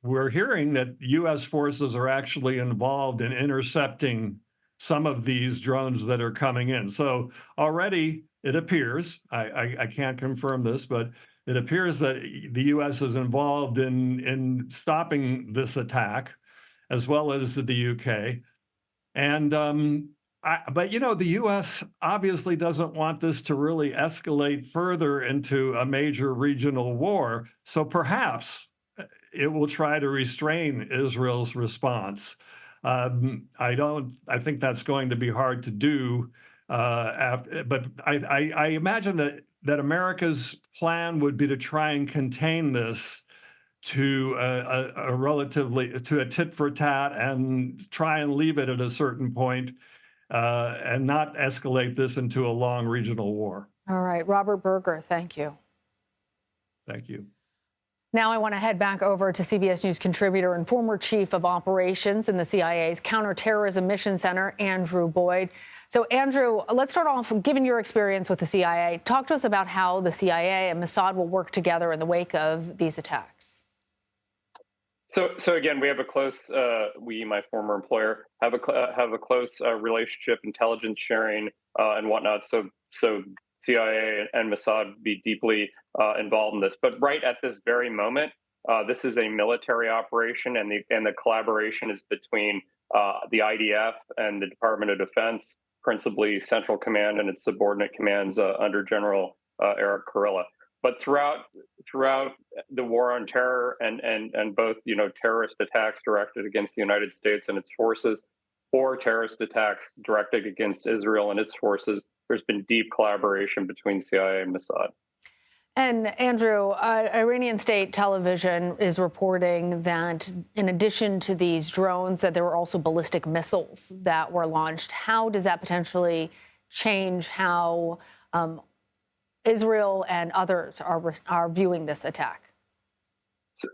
we're hearing that U.S. forces are actually involved in intercepting some of these drones that are coming in. So already it appears, I can't confirm this, but it appears that the U.S. is involved in stopping this attack, as well as the UK. And but the U.S. obviously doesn't want this to really escalate further into a major regional war. So perhaps it will try to restrain Israel's response. I think that's going to be hard to do. But I imagine that America's plan would be to try and contain this to a relatively to a tit for tat and try and leave it at a certain point and not escalate this into a long regional war. All right, Robert Berger, thank you. Thank you. Now I want to head back over to CBS News contributor and former chief of operations in the CIA's Counterterrorism Mission Center, Andrew Boyd. So, Andrew, let's start off, given your experience with the CIA, talk to us about how the CIA and Mossad will work together in the wake of these attacks. So again, we have a close, my former employer, have a close relationship, intelligence sharing and whatnot. So CIA and Mossad be deeply involved in this. But right at this very moment, this is a military operation, and the collaboration is between the IDF and the Department of Defense, principally Central Command and its subordinate commands under General Eric Kurilla. But throughout the war on terror and both terrorist attacks directed against the United States and its forces, or terrorist attacks directed against Israel and its forces, there's been deep collaboration between CIA and Mossad. And Andrew, Iranian state television is reporting that in addition to these drones, that there were also ballistic missiles that were launched. How does that potentially change how Israel and others are viewing this attack?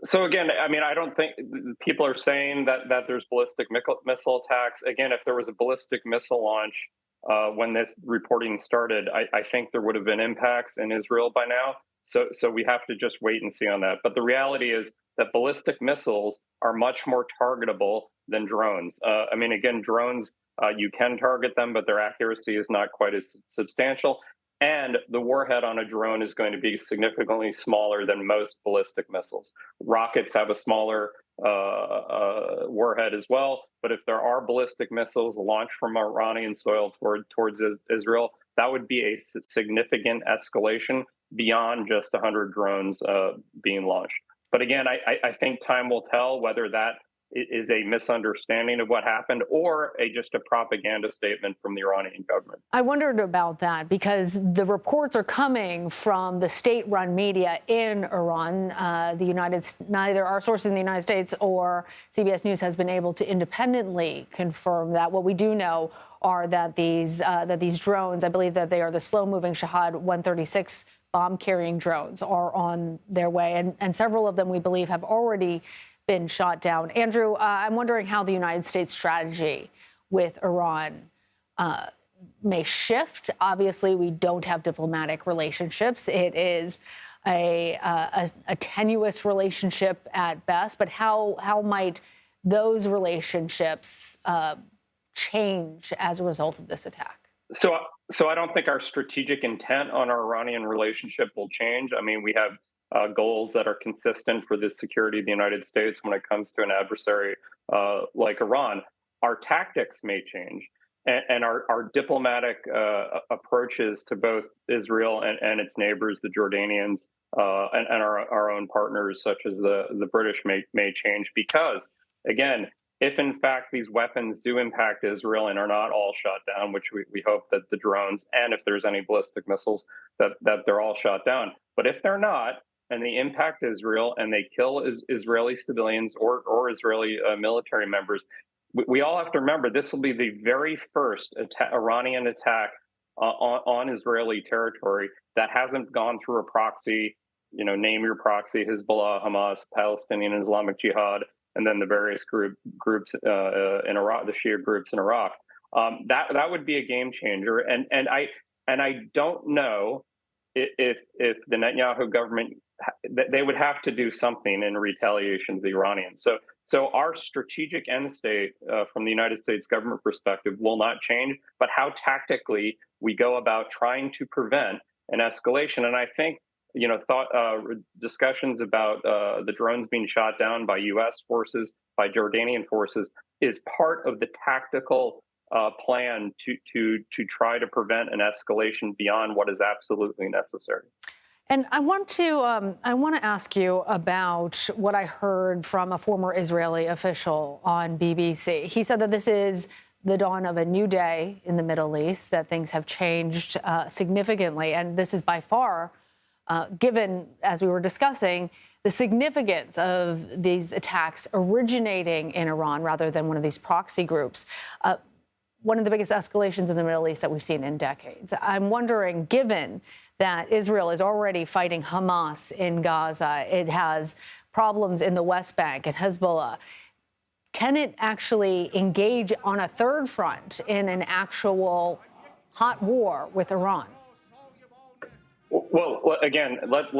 So again, I mean, I don't think people are saying that there's ballistic missile attacks. Again, if there was a ballistic missile launch when this reporting started, I think there would have been impacts in Israel by now. So we have to just wait and see on that. But the reality is that ballistic missiles are much more targetable than drones. I mean, again, drones, you can target them, but their accuracy is not quite as substantial. And the warhead on a drone is going to be significantly smaller than most ballistic missiles. Rockets have a smaller warhead as well. But if there are ballistic missiles launched from Iranian soil towards Israel, that would be a significant escalation beyond just 100 drones being launched. But again, I think time will tell whether that is a misunderstanding of what happened or just a propaganda statement from the Iranian government. I wondered about that because the reports are coming from the state-run media in Iran. Neither our sources in the United States or CBS News has been able to independently confirm that. What we do know are that these drones, I believe that they are the slow-moving Shahad 136 bomb-carrying drones, are on their way, and several of them we believe have already been shot down. Andrew, I'm wondering how the United States strategy with Iran may shift. Obviously, we don't have diplomatic relationships. It is a tenuous relationship at best. But how might those relationships change as a result of this attack? So I don't think our strategic intent on our Iranian relationship will change. I mean, we have goals that are consistent for the security of the United States when it comes to an adversary like Iran. Our tactics may change, and our diplomatic approaches to both Israel and its neighbors, the Jordanians, and our own partners, such as the British, may change because, again, if in fact these weapons do impact Israel and are not all shot down, which we hope that the drones, and if there's any ballistic missiles, that they're all shot down. But if they're not, and they impact Israel and they kill Israeli civilians or Israeli military members, we all have to remember this will be the very first Iranian attack on Israeli territory that hasn't gone through a proxy, name your proxy, Hezbollah, Hamas, Palestinian Islamic Jihad, and then the various groups in Iraq, the Shia groups in Iraq. That would be a game changer. And I don't know if the Netanyahu government they would have to do something in retaliation to the Iranians. So our strategic end state from the United States government perspective will not change, but how tactically we go about trying to prevent an escalation. And I think, discussions about the drones being shot down by U.S. forces, by Jordanian forces, is part of the tactical plan to try to prevent an escalation beyond what is absolutely necessary. And I want to ask you about what I heard from a former Israeli official on BBC. He said that this is the dawn of a new day in the Middle East, that things have changed significantly, and this is by far, given, as we were discussing, the significance of these attacks originating in Iran rather than one of these proxy groups. One of the biggest escalations in the Middle East that we've seen in decades. I'm wondering, given that Israel is already fighting Hamas in Gaza, it has problems in the West Bank and Hezbollah, can it actually engage on a third front in an actual hot war with Iran? Well, again, let's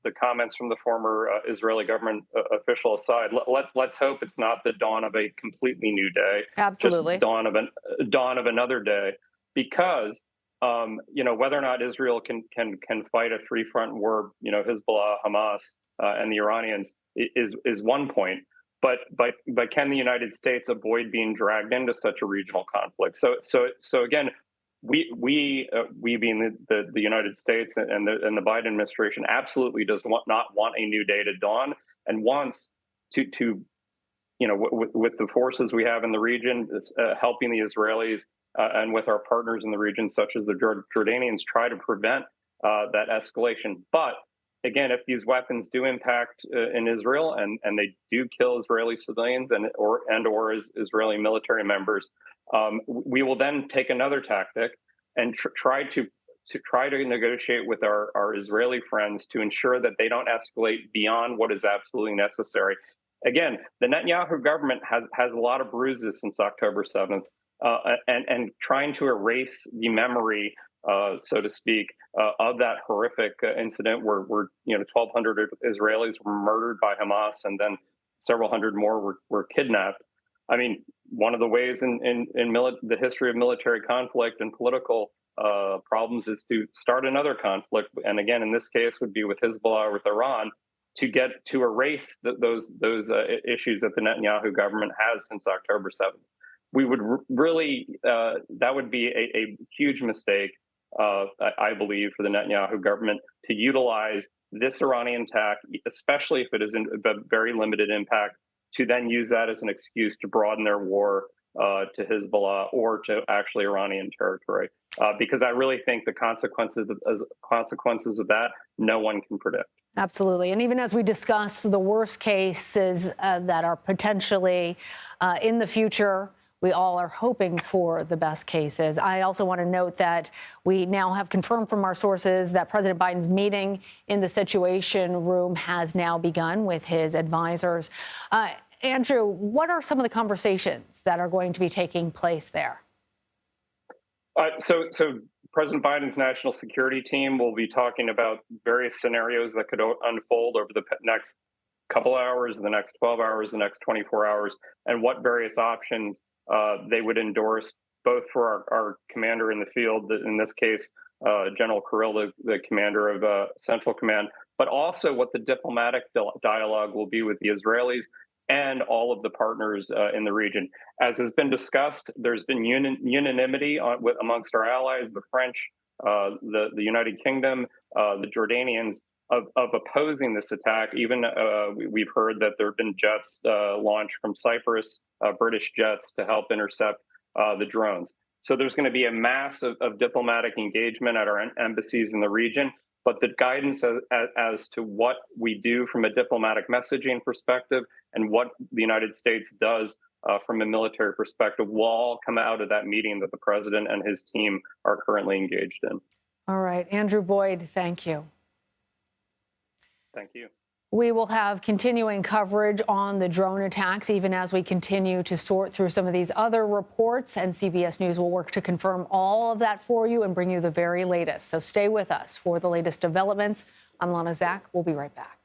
the comments from the former Israeli government official aside. Let's hope it's not the dawn of a completely new day. Absolutely, just dawn of another day, because whether or not Israel can fight a three-front war, Hezbollah, Hamas, and the Iranians is one point. But can the United States avoid being dragged into such a regional conflict? So again, we being the United States and the Biden administration absolutely does not want a new day to dawn, and wants to with the forces we have in the region, helping the Israelis and with our partners in the region, such as the Jordanians, try to prevent that escalation. But again, if these weapons do impact in Israel and they do kill Israeli civilians and or Israeli military members, we will then take another tactic and try to negotiate with our Israeli friends to ensure that they don't escalate beyond what is absolutely necessary. Again, the Netanyahu government has a lot of bruises since October 7th, and trying to erase the memory, so to speak, of that horrific incident where 1,200 Israelis were murdered by Hamas and then several hundred more were kidnapped. I mean, one of the ways in the history of military conflict and political problems is to start another conflict, and again, in this case, would be with Hezbollah or with Iran, to erase those issues that the Netanyahu government has since October 7th. We would really that would be a huge mistake, I believe, for the Netanyahu government to utilize this Iranian attack, especially if it is a very limited impact, to then use that as an excuse to broaden their war to Hezbollah or to actually Iranian territory. Because I really think the consequences of that, no one can predict. Absolutely. And even as we discuss the worst cases that are potentially in the future, we all are hoping for the best cases. I also want to note that we now have confirmed from our sources that President Biden's meeting in the Situation Room has now begun with his advisors. Andrew, what are some of the conversations that are going to be taking place there? So President Biden's national security team will be talking about various scenarios that could unfold over the next couple hours, the next 12 hours, the next 24 hours, and what various options they would endorse, both for our commander in the field, in this case, General Kirill, the commander of Central Command, but also what the diplomatic dialogue will be with the Israelis and all of the partners in the region. As has been discussed, there's been unanimity amongst our allies, the French, the United Kingdom, the Jordanians, of opposing this attack. Even we've heard that there have been jets launched from Cyprus, British jets, to help intercept the drones. So there's going to be a mass of diplomatic engagement at our embassies in the region. But the guidance as to what we do from a diplomatic messaging perspective and what the United States does from a military perspective will all come out of that meeting that the president and his team are currently engaged in. All right. Andrew Boyd, thank you. Thank you. We will have continuing coverage on the drone attacks, even as we continue to sort through some of these other reports. And CBS News will work to confirm all of that for you and bring you the very latest. So stay with us for the latest developments. I'm Lana Zach. We'll be right back.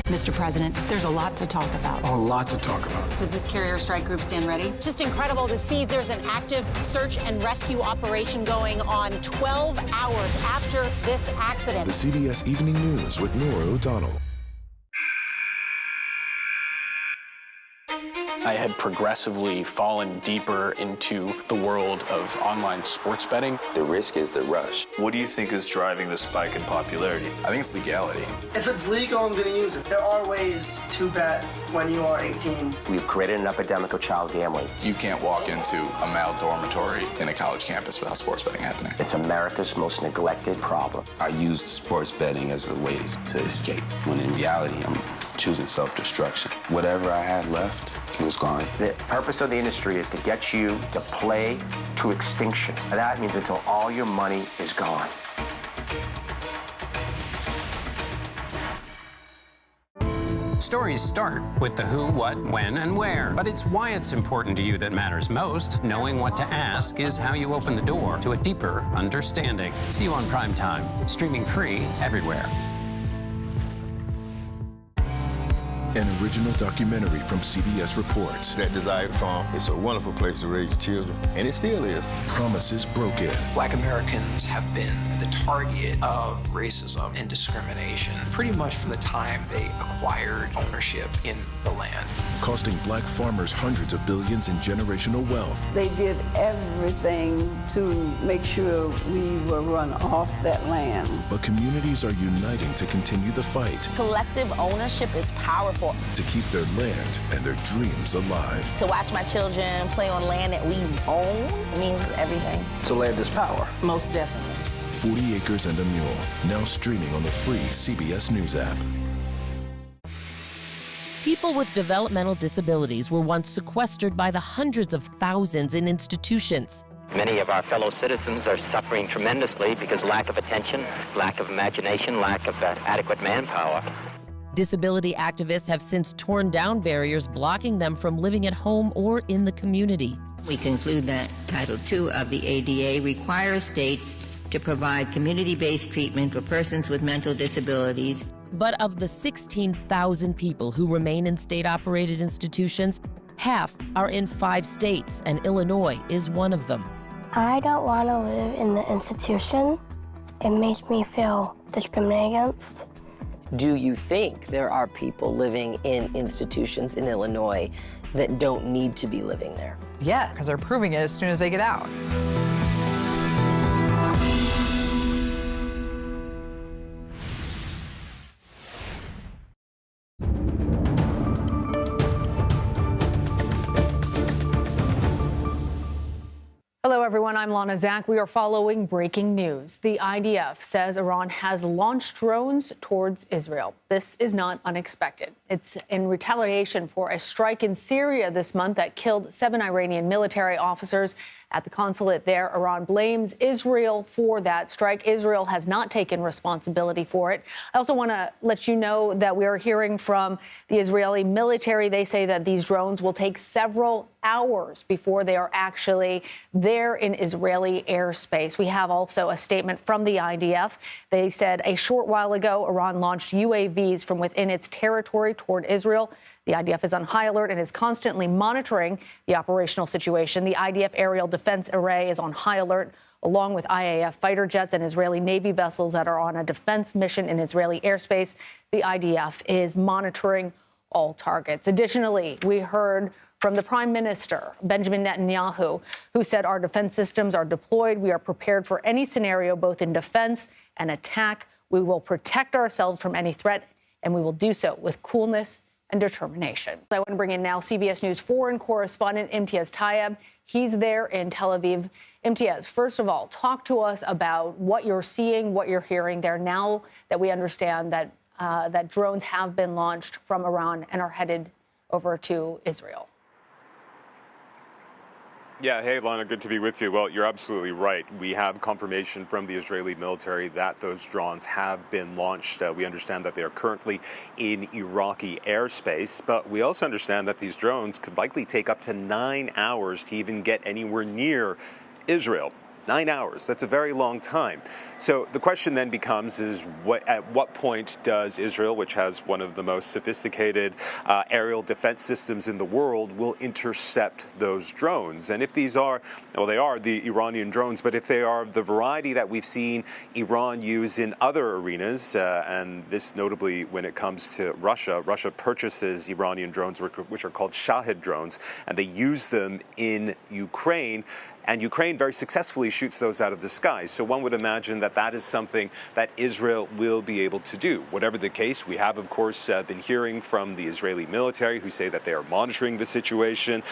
Mr. President, there's a lot to talk about. A lot to talk about. Does this carrier strike group stand ready? It's just incredible to see there's an active search and rescue operation going on 12 hours after this accident. The CBS Evening News with Norah O'Donnell. I had progressively fallen deeper into the world of online sports betting. The risk is the rush. What do you think is driving the spike in popularity? I think it's legality. If it's legal, I'm going to use it. There are ways to bet when you are 18. We've created an epidemic of child gambling. You can't walk into a male dormitory in a college campus without sports betting happening. It's America's most neglected problem. I used sports betting as a way to escape, when in reality, I'm choosing self-destruction. Whatever I had left, it was gone. The purpose of the industry is to get you to play to extinction. And that means until all your money is gone. Stories start with the who, what, when, and where. But it's why it's important to you that matters most. Knowing what to ask is how you open the door to a deeper understanding. See you on Prime Time, streaming free everywhere. An original documentary from CBS Reports. That Desired Farm is a wonderful place to raise children, and it still is. Promises broken. Black Americans have been the target of racism and discrimination pretty much from the time they acquired ownership in the land. Costing black farmers hundreds of billions in generational wealth. They did everything to make sure we were run off that land. But communities are uniting to continue the fight. Collective ownership is powerful. To keep their land and their dreams alive. To watch my children play on land that we own means everything. So land is power. Most definitely. 40 Acres and a Mule, now streaming on the free CBS News app. People with developmental disabilities were once sequestered by the hundreds of thousands in institutions. Many of our fellow citizens are suffering tremendously because lack of attention, lack of imagination, lack of adequate manpower. Disability activists have since torn down barriers blocking them from living at home or in the community. We conclude that Title II of the ADA requires states to provide community-based treatment for persons with mental disabilities. But of the 16,000 people who remain in state-operated institutions, half are in 5 states, and Illinois is one of them. I don't want to live in the institution. It makes me feel discriminated against. Do you think there are people living in institutions in Illinois that don't need to be living there? Yeah, because they're proving it as soon as they get out. Hello, everyone. I'm Lana Zach. We are following breaking news. The IDF says Iran has launched drones towards Israel. This is not unexpected. It's in retaliation for a strike in Syria this month that killed 7 Iranian military officers at the consulate there. Iran blames Israel for that strike. Israel has not taken responsibility for it. I also want to let you know that we are hearing from the Israeli military. They say that these drones will take several hours before they are actually there in Israeli airspace. We have also a statement from the IDF. They said a short while ago, Iran launched UAVs from within its territory toward Israel. The IDF is on high alert and is constantly monitoring the operational situation. The IDF Aerial Defense Array is on high alert, along with IAF fighter jets and Israeli Navy vessels that are on a defense mission in Israeli airspace. The IDF is monitoring all targets. Additionally, we heard from the Prime Minister, Benjamin Netanyahu, who said our defense systems are deployed. We are prepared for any scenario, both in defense and attack. We will protect ourselves from any threat, and we will do so with coolness and determination. I want to bring in now CBS News foreign correspondent Imtiaz Tayeb. He's there in Tel Aviv. Imtiaz, first of all, talk to us about what you're seeing, what you're hearing there now that we understand that that drones have been launched from Iran and are headed over to Israel. Yeah, hey, Lana, good to be with you. Well, you're absolutely right. We have confirmation from the Israeli military that those drones have been launched. We understand that they are currently in Iraqi airspace, but we also understand that these drones could likely take up to 9 hours to even get anywhere near Israel. 9 hours, that's a very long time. So the question then becomes at what point does Israel, which has one of the most sophisticated aerial defense systems in the world, will intercept those drones? And if these are, well, they are the Iranian drones, but if they are the variety that we've seen Iran use in other arenas, and this notably when it comes to Russia purchases Iranian drones, which are called Shahid drones, and they use them in Ukraine. And Ukraine very successfully shoots those out of the sky. So one would imagine that that is something that Israel will be able to do. Whatever the case, we have, of course, been hearing from the Israeli military who say that they are monitoring the situation.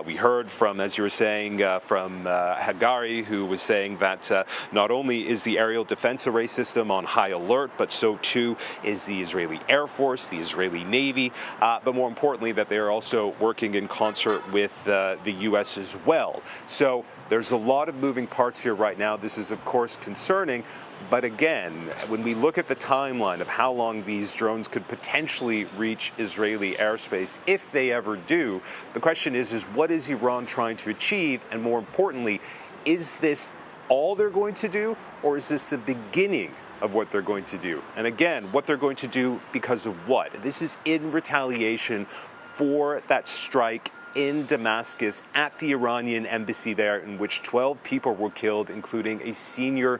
We heard from, as you were saying, from Hagari, who was saying that not only is the aerial defense array system on high alert, but so too is the Israeli Air Force, the Israeli Navy, but more importantly, that they are also working in concert with the U.S. as well. So there's a lot of moving parts here right now. This is, of course, concerning. But again, when we look at the timeline of how long these drones could potentially reach Israeli airspace, if they ever do, the question is what is Iran trying to achieve? And more importantly, is this all they're going to do, or is this the beginning of what they're going to do? And again, what they're going to do because of what? This is in retaliation for that strike in Damascus at the Iranian embassy there, in which 12 people were killed, including a senior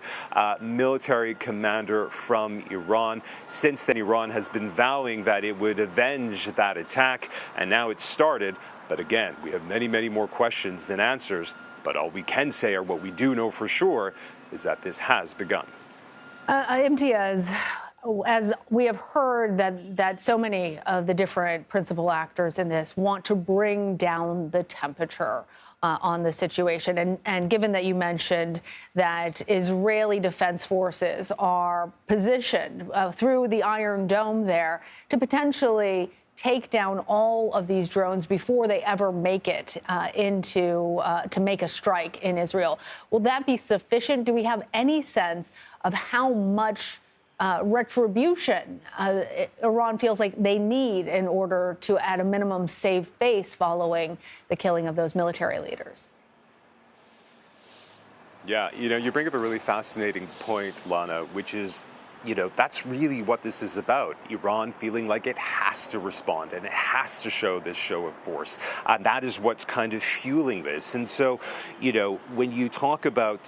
military commander from Iran. Since then, Iran has been vowing that it would avenge that attack, and now it's started. But again, we have many, many more questions than answers. But all we can say, or what we do know for sure, is that this has begun. Imtiaz, as we have heard that so many of the different principal actors in this want to bring down the temperature on the situation. And given that you mentioned that Israeli defense forces are positioned through the Iron Dome there to potentially take down all of these drones before they ever make it to make a strike in Israel, will that be sufficient? Do we have any sense of how much retribution Iran feels like they need in order to, at a minimum, save face following the killing of those military leaders? Yeah, you bring up a really fascinating point, Lana, which is, that's really what this is about. Iran feeling like it has to respond and it has to show this show of force. And that is what's kind of fueling this. And so, when you talk about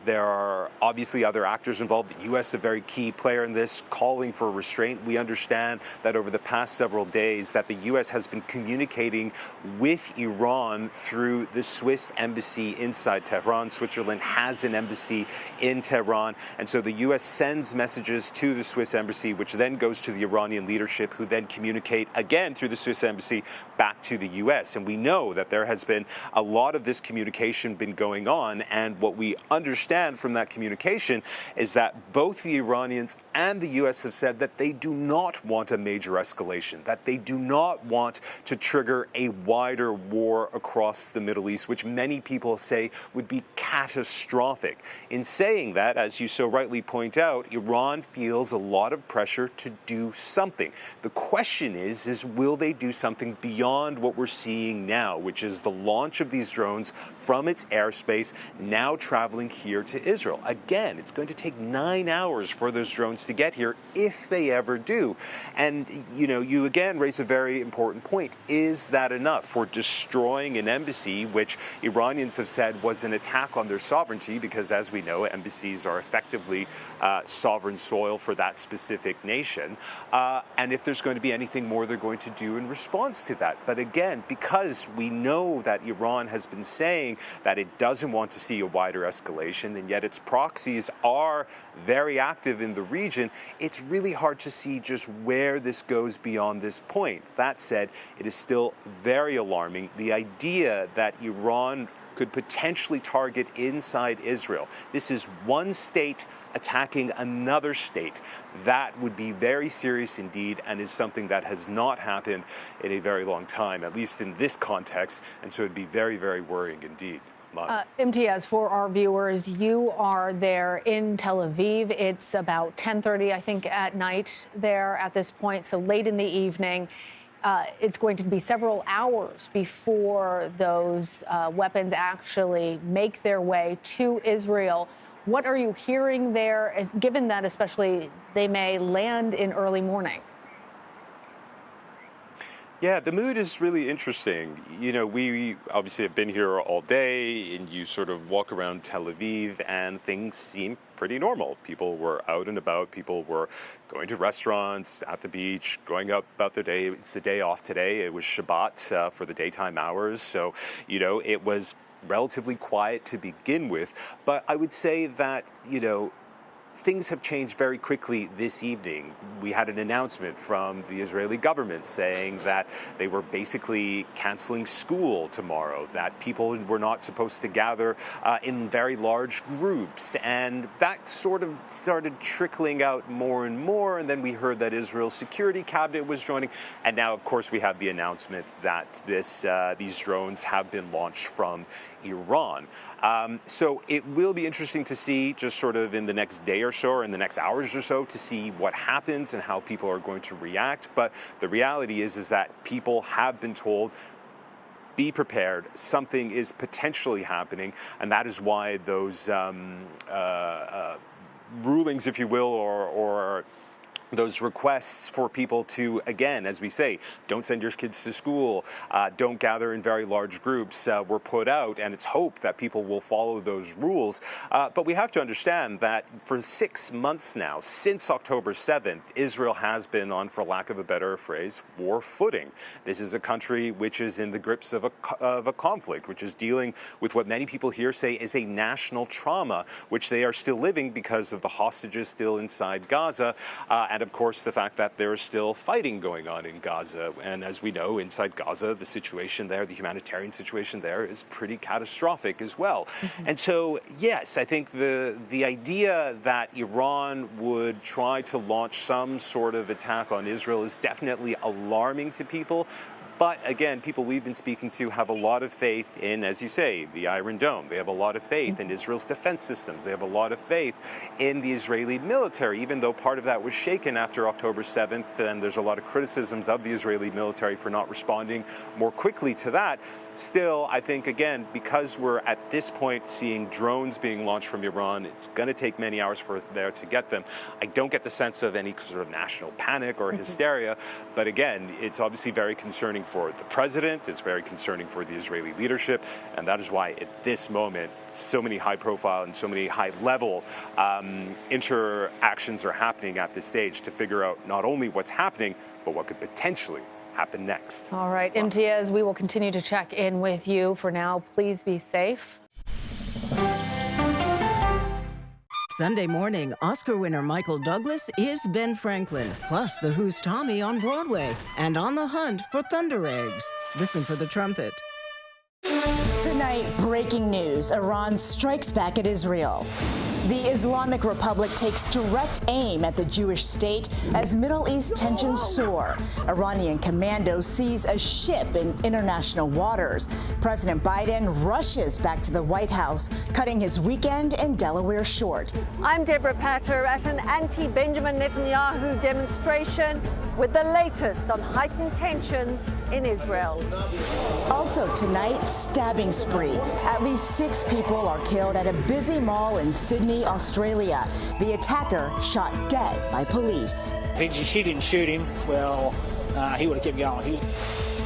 there are obviously other actors involved, the U.S. a very key player in this, calling for restraint. We understand that over the past several days that the U.S. has been communicating with Iran through the Swiss embassy inside Tehran. Switzerland has an embassy in Tehran. And so the U.S. sends messages to the Swiss embassy, which then goes to the Iranian leadership, who then communicate again through the Swiss embassy back to the U.S. And we know that there has been a lot of this communication been going on. And what we understand from that communication is that both the Iranians and the U.S. have said that they do not want a major escalation, that they do not want to trigger a wider war across the Middle East, which many people say would be catastrophic. In saying that, as you so rightly point out, Iran feels a lot of pressure to do something. The question is will they do something beyond what we're seeing now, which is the launch of these drones from its airspace, now traveling here to Israel? Again, it's going to take 9 hours for those drones to get here, if they ever do. And, you again raise a very important point. Is that enough for destroying an embassy, which Iranians have said was an attack on their sovereignty, because as we know, embassies are effectively sovereign soil for that specific nation, and if there's going to be anything more they're going to do in response to that. But again, because we know that Iran has been saying that it doesn't want to see a wider escalation, and yet its proxies are very active in the region, it's really hard to see just where this goes beyond this point. That said, it is still very alarming, the idea that Iran could potentially target inside Israel. This is one state attacking another state. That would be very serious indeed, and is something that has not happened in a very long time, at least in this context, and so it'd be very, very worrying indeed. MTS, for our viewers, you are there in Tel Aviv. It's about 10:30, I think, at night there at this point, so late in the evening. It's going to be several hours before those weapons actually make their way to Israel. What are you hearing there, given that especially they may land in early morning? Yeah, the mood is really interesting. You know, we obviously have been here all day, and you sort of walk around Tel Aviv, and things seem pretty normal. People were out and about. People were going to restaurants, at the beach, going out about their day. It's the day off today. It was Shabbat for the daytime hours. So, you know, it was relatively quiet to begin with. But I would say that, you know, things have changed very quickly this evening. We had an announcement from the Israeli government saying that they were basically canceling school tomorrow, that people were not supposed to gather in very large groups. And that sort of started trickling out more and more. And then we heard that Israel's security cabinet was joining. And now, of course, we have the announcement that these drones have been launched from Iran. So it will be interesting to see, just sort of in the next day or so, or in the next hours or so, to see what happens and how people are going to react. But the reality is that people have been told, be prepared, something is potentially happening, and that is why those rulings, if you will, or those requests for people to, again, as we say, don't send your kids to school, don't gather in very large groups, were put out, and it's hoped that people will follow those rules. But we have to understand that for 6 months now, since October 7th, Israel has been on, for lack of a better phrase, war footing. This is a country which is in the grips of a conflict, which is dealing with what many people here say is a national trauma, which they are still living because of the hostages still inside Gaza, and of course the fact that there is still fighting going on in Gaza. And as we know, inside Gaza, the situation there, the humanitarian situation there, is pretty catastrophic as well. And so, yes, I think the idea that Iran would try to launch some sort of attack on Israel is definitely alarming to people. But again, people we've been speaking to have a lot of faith in, as you say, the Iron Dome. They have a lot of faith in Israel's defense systems. They have a lot of faith in the Israeli military, even though part of that was shaken after October 7th. And there's a lot of criticisms of the Israeli military for not responding more quickly to that. Still, I think, again, because we're at this point seeing drones being launched from Iran, it's going to take many hours for there to get them. I don't get the sense of any sort of national panic or hysteria. But again, it's obviously very concerning for the president. It's very concerning for the Israeli leadership. And that is why at this moment, so many high profile and so many high level interactions are happening at this stage to figure out not only what's happening, but what could potentially happen next. All right, MTS, we will continue to check in with you. For now, please be safe. Sunday morning, Oscar winner Michael Douglas is Ben Franklin, plus The Who's Tommy on Broadway, and on the hunt for Thunder Eggs. Listen for the trumpet. Tonight, breaking news. Iran strikes back at Israel. The Islamic Republic takes direct aim at the Jewish state as Middle East tensions soar. Iranian commando sees a ship in international waters. President Biden rushes back to the White House, cutting his weekend in Delaware short. I'm Deborah Patter at an anti-Benjamin Netanyahu demonstration with the latest on heightened tensions in Israel. Also tonight, stabbing spree. At least 6 people are killed at a busy mall in Sydney, Australia. The attacker shot dead by police. If she didn't shoot him, well, he would have kept going.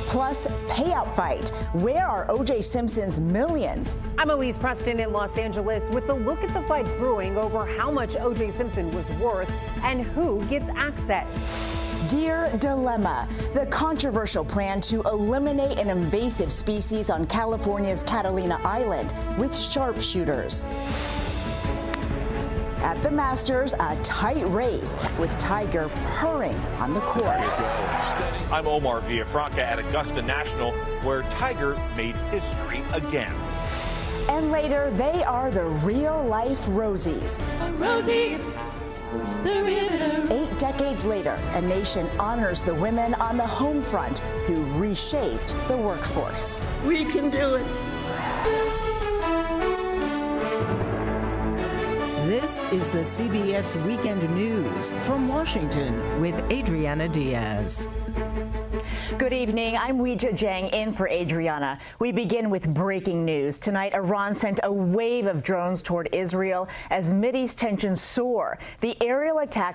Plus, payout fight. Where are O.J. Simpson's millions? I'm Elise Preston in Los Angeles with a look at the fight brewing over how much O.J. Simpson was worth and who gets access. Deer dilemma, the controversial plan to eliminate an invasive species on California's Catalina Island with sharpshooters. At the Masters, a tight race with Tiger purring on the course. I'm Omar Villafranca at Augusta National, where Tiger made history again. And later, they are the real-life Rosies. Rosie, the Riveter. 8 decades later, a nation honors the women on the home front who reshaped the workforce. We can do it. This is the CBS Weekend News from Washington with Adriana Diaz. Good evening. I'm Weijia Jiang in for Adriana. We begin with breaking news. Tonight, Iran sent a wave of drones toward Israel as Mideast tensions soar. The aerial attack